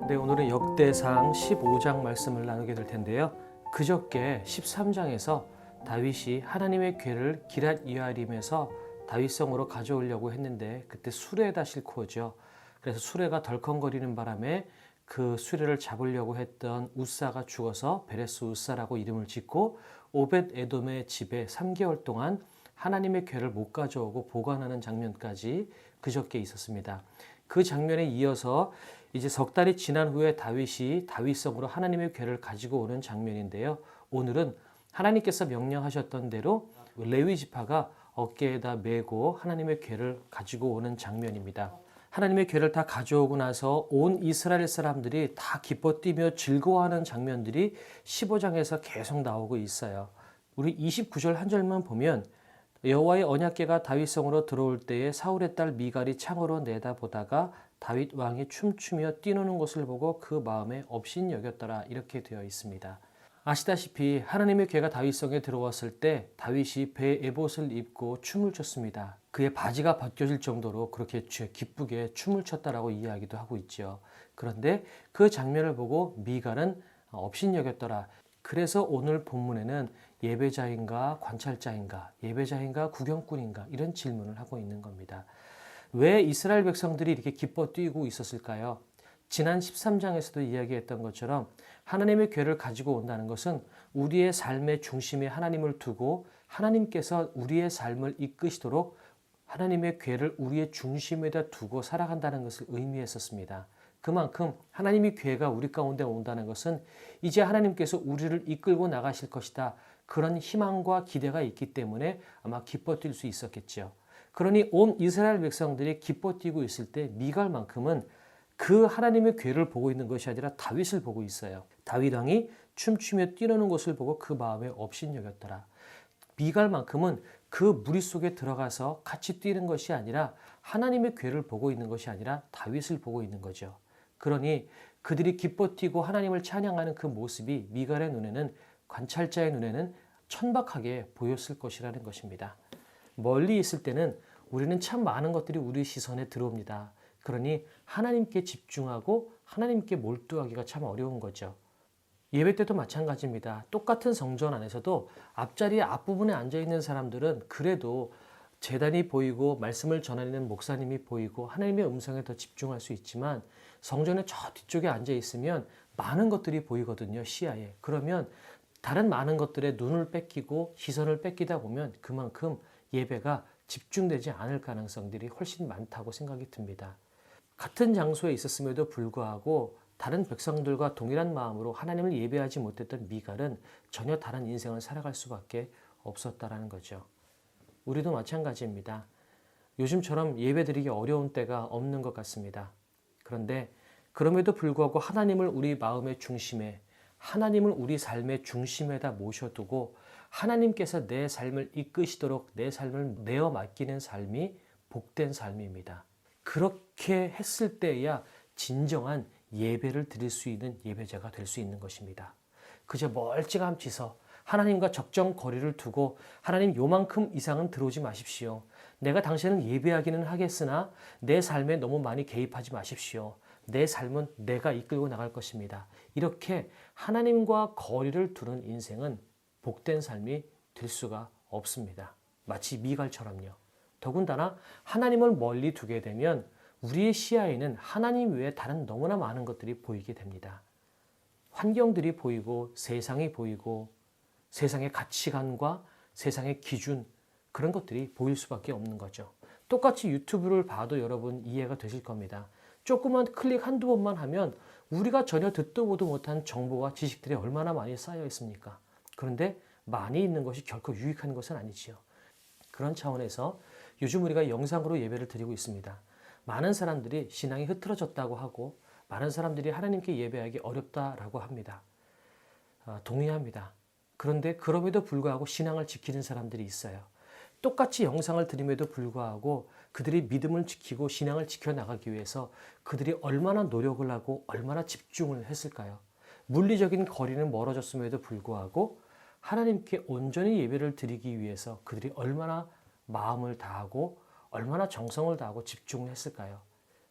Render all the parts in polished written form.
네, 오늘은 역대상 15장 말씀을 나누게 될 텐데요. 그저께 13장에서 다윗이 하나님의 궤를 기럇 여아림에서 다윗성으로 가져오려고 했는데 그때 수레에다 싣고 오죠. 그래서 수레가 덜컹거리는 바람에 그 수레를 잡으려고 했던 우사가 죽어서 베레스 우사라고 이름을 짓고 오벳 에돔의 집에 3개월 동안 하나님의 궤를 못 가져오고 보관하는 장면까지 그저께 있었습니다. 그 장면에 이어서 이제 석 달이 지난 후에 다윗이 다윗성으로 하나님의 궤를 가지고 오는 장면인데요. 오늘은 하나님께서 명령하셨던 대로 레위 지파가 어깨에다 메고 하나님의 궤를 가지고 오는 장면입니다. 하나님의 궤를 다 가져오고 나서 온 이스라엘 사람들이 다 기뻐 뛰며 즐거워하는 장면들이 15장에서 계속 나오고 있어요. 우리 29절 한 절만 보면 여호와의 언약궤가 다윗성으로 들어올 때에 사울의 딸 미갈이 창으로 내다보다가 다윗 왕이 춤추며 뛰노는 것을 보고 그 마음에 업신여겼더라, 이렇게 되어 있습니다. 아시다시피 하나님의 궤가 다윗성에 들어왔을 때 다윗이 배에 에봇을 입고 춤을 췄습니다. 그의 바지가 벗겨질 정도로 그렇게 기쁘게 춤을 췄다라고 이야기도 하고 있죠. 그런데 그 장면을 보고 미갈은 업신여겼더라. 그래서 오늘 본문에는 예배자인가 관찰자인가, 예배자인가 구경꾼인가, 이런 질문을 하고 있는 겁니다. 왜 이스라엘 백성들이 이렇게 기뻐 뛰고 있었을까요? 지난 13장에서도 이야기했던 것처럼 하나님의 궤를 가지고 온다는 것은 우리의 삶의 중심에 하나님을 두고 하나님께서 우리의 삶을 이끄시도록 하나님의 궤를 우리의 중심에다 두고 살아간다는 것을 의미했었습니다. 그만큼 하나님의 궤가 우리 가운데 온다는 것은 이제 하나님께서 우리를 이끌고 나가실 것이다, 그런 희망과 기대가 있기 때문에 아마 기뻐 뛸 수 있었겠죠. 그러니 온 이스라엘 백성들이 기뻐 뛰고 있을 때 미갈만큼은 그 하나님의 궤를 보고 있는 것이 아니라 다윗을 보고 있어요. 다윗 왕이 춤추며 뛰노는 것을 보고 그 마음에 업신여겼더라. 미갈만큼은 그 무리 속에 들어가서 같이 뛰는 것이 아니라 하나님의 궤를 보고 있는 것이 아니라 다윗을 보고 있는 거죠. 그러니 그들이 기뻐 뛰고 하나님을 찬양하는 그 모습이 미갈의 눈에는, 관찰자의 눈에는 천박하게 보였을 것이라는 것입니다. 멀리 있을 때는 우리는 참 많은 것들이 우리 시선에 들어옵니다. 그러니 하나님께 집중하고 하나님께 몰두하기가 참 어려운 거죠. 예배 때도 마찬가지입니다. 똑같은 성전 안에서도 앞자리에 앞부분에 앉아있는 사람들은 그래도 제단이 보이고 말씀을 전하는 목사님이 보이고 하나님의 음성에 더 집중할 수 있지만 성전의 저 뒤쪽에 앉아있으면 많은 것들이 보이거든요, 시야에. 그러면 다른 많은 것들에 눈을 뺏기고 시선을 뺏기다 보면 그만큼 예배가 집중되지 않을 가능성들이 훨씬 많다고 생각이 듭니다. 같은 장소에 있었음에도 불구하고 다른 백성들과 동일한 마음으로 하나님을 예배하지 못했던 미갈은 전혀 다른 인생을 살아갈 수밖에 없었다라는 거죠. 우리도 마찬가지입니다. 요즘처럼 예배드리기 어려운 때가 없는 것 같습니다. 그런데 그럼에도 불구하고 하나님을 우리 마음의 중심에, 하나님을 우리 삶의 중심에다 모셔두고 하나님께서 내 삶을 이끄시도록 내 삶을 내어 맡기는 삶이 복된 삶입니다. 그렇게 했을 때야 진정한 예배를 드릴 수 있는 예배자가 될 수 있는 것입니다. 그저 멀찌감치서 하나님과 적정 거리를 두고 하나님 요만큼 이상은 들어오지 마십시오. 내가 당신을 예배하기는 하겠으나 내 삶에 너무 많이 개입하지 마십시오. 내 삶은 내가 이끌고 나갈 것입니다. 이렇게 하나님과 거리를 두는 인생은 복된 삶이 될 수가 없습니다. 마치 미갈처럼요. 더군다나 하나님을 멀리 두게 되면 우리의 시야에는 하나님 외에 다른 너무나 많은 것들이 보이게 됩니다. 환경들이 보이고 세상이 보이고 세상의 가치관과 세상의 기준, 그런 것들이 보일 수밖에 없는 거죠. 똑같이 유튜브를 봐도 여러분 이해가 되실 겁니다. 조그만 클릭 한두 번만 하면 우리가 전혀 듣도 보도 못한 정보와 지식들이 얼마나 많이 쌓여 있습니까? 그런데 많이 있는 것이 결코 유익한 것은 아니지요. 그런 차원에서 요즘 우리가 영상으로 예배를 드리고 있습니다. 많은 사람들이 신앙이 흐트러졌다고 하고 많은 사람들이 하나님께 예배하기 어렵다라고 합니다. 동의합니다. 그런데 그럼에도 불구하고 신앙을 지키는 사람들이 있어요. 똑같이 영상을 드림에도 불구하고 그들이 믿음을 지키고 신앙을 지켜나가기 위해서 그들이 얼마나 노력을 하고 얼마나 집중을 했을까요? 물리적인 거리는 멀어졌음에도 불구하고 하나님께 온전히 예배를 드리기 위해서 그들이 얼마나 마음을 다하고 얼마나 정성을 다하고 집중을 했을까요?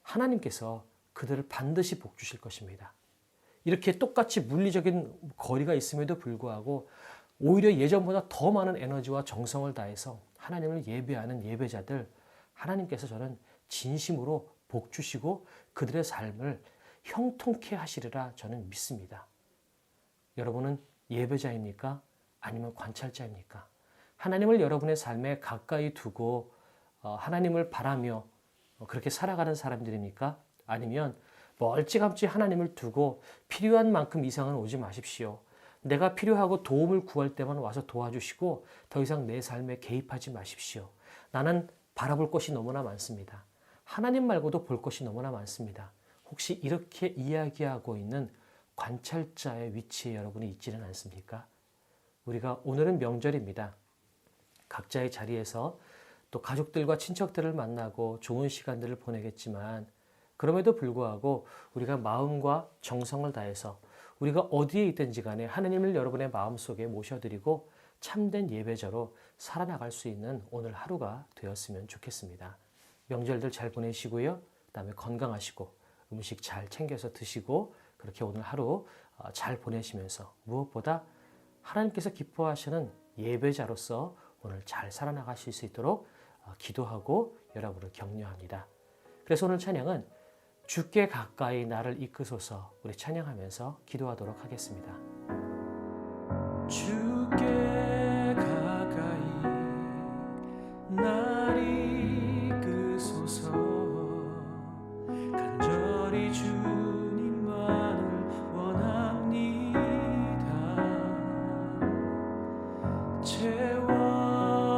하나님께서 그들을 반드시 복 주실 것입니다. 이렇게 똑같이 물리적인 거리가 있음에도 불구하고 오히려 예전보다 더 많은 에너지와 정성을 다해서 하나님을 예배하는 예배자들, 하나님께서 저는 진심으로 복 주시고 그들의 삶을 형통케 하시리라 저는 믿습니다. 여러분은 예배자입니까? 아니면 관찰자입니까? 하나님을 여러분의 삶에 가까이 두고 하나님을 바라며 그렇게 살아가는 사람들입니까? 아니면 멀찌감치 하나님을 두고 필요한 만큼 이상은 오지 마십시오. 내가 필요하고 도움을 구할 때만 와서 도와주시고 더 이상 내 삶에 개입하지 마십시오. 나는 바라볼 것이 너무나 많습니다. 하나님 말고도 볼 것이 너무나 많습니다. 혹시 이렇게 이야기하고 있는 관찰자의 위치에 여러분이 있지는 않습니까? 우리가 오늘은 명절입니다. 각자의 자리에서 또 가족들과 친척들을 만나고 좋은 시간들을 보내겠지만 그럼에도 불구하고 우리가 마음과 정성을 다해서 우리가 어디에 있든지 간에 하나님을 여러분의 마음속에 모셔드리고 참된 예배자로 살아나갈 수 있는 오늘 하루가 되었으면 좋겠습니다. 명절들 잘 보내시고요. 그다음에 건강하시고 음식 잘 챙겨서 드시고 그렇게 오늘 하루 잘 보내시면서 무엇보다 하나님께서 기뻐하시는 예배자로서 오늘 잘 살아나가실 수 있도록 기도하고 여러분을 격려합니다. 그래서 오늘 찬양은 주께 가까이 나를 이끄소서 우리 찬양하면서 기도하도록 하겠습니다. 주께 가까이 날 이끄소서 간절히 주님만을 원합니다.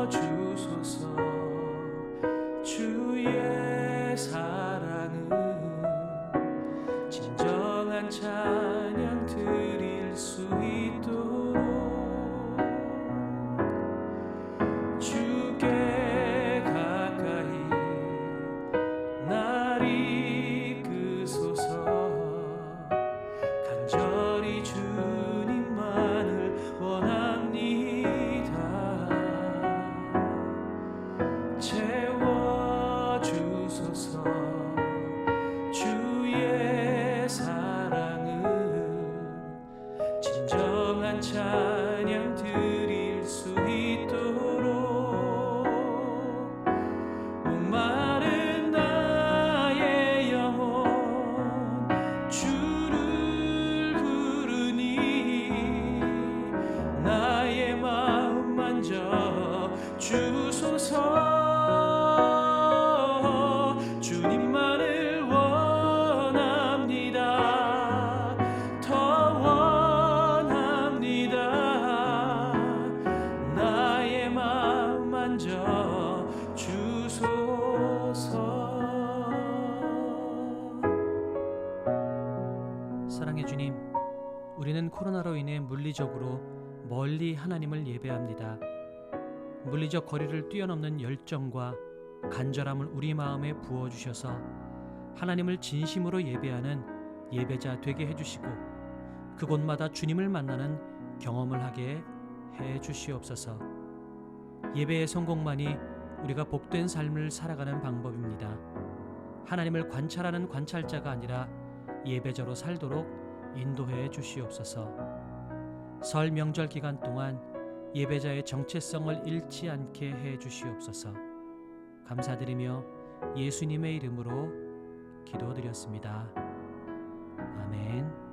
채워주소서 주의 사랑을 진정한 찬양 드릴 수 있도록 주께 가까이 날 이끄소서 간절히 주님만을 원합니다. 채워주소서 주의 사랑을 진정한 찬양 드릴 수 있도록 목마른 나의 영혼 주를 부르니 나의 마음 만져 주소서. 주님만을 원합니다. 더 원합니다. 나의 마음 만져 주소서. 사랑해 주님, 우리는 코로나로 인해 물리적으로 멀리 하나님을 예배합니다. 물리적 거리를 뛰어넘는 열정과 간절함을 우리 마음에 부어주셔서 하나님을 진심으로 예배하는 예배자 되게 해주시고 그곳마다 주님을 만나는 경험을 하게 해주시옵소서. 예배의 성공만이 우리가 복된 삶을 살아가는 방법입니다. 하나님을 관찰하는 관찰자가 아니라 예배자로 살도록 인도해 주시옵소서. 설 명절 기간 동안 예배자의 정체성을 잃지 않게 해 주시옵소서. 감사드리며 예수님의 이름으로 기도드렸습니다. 아멘.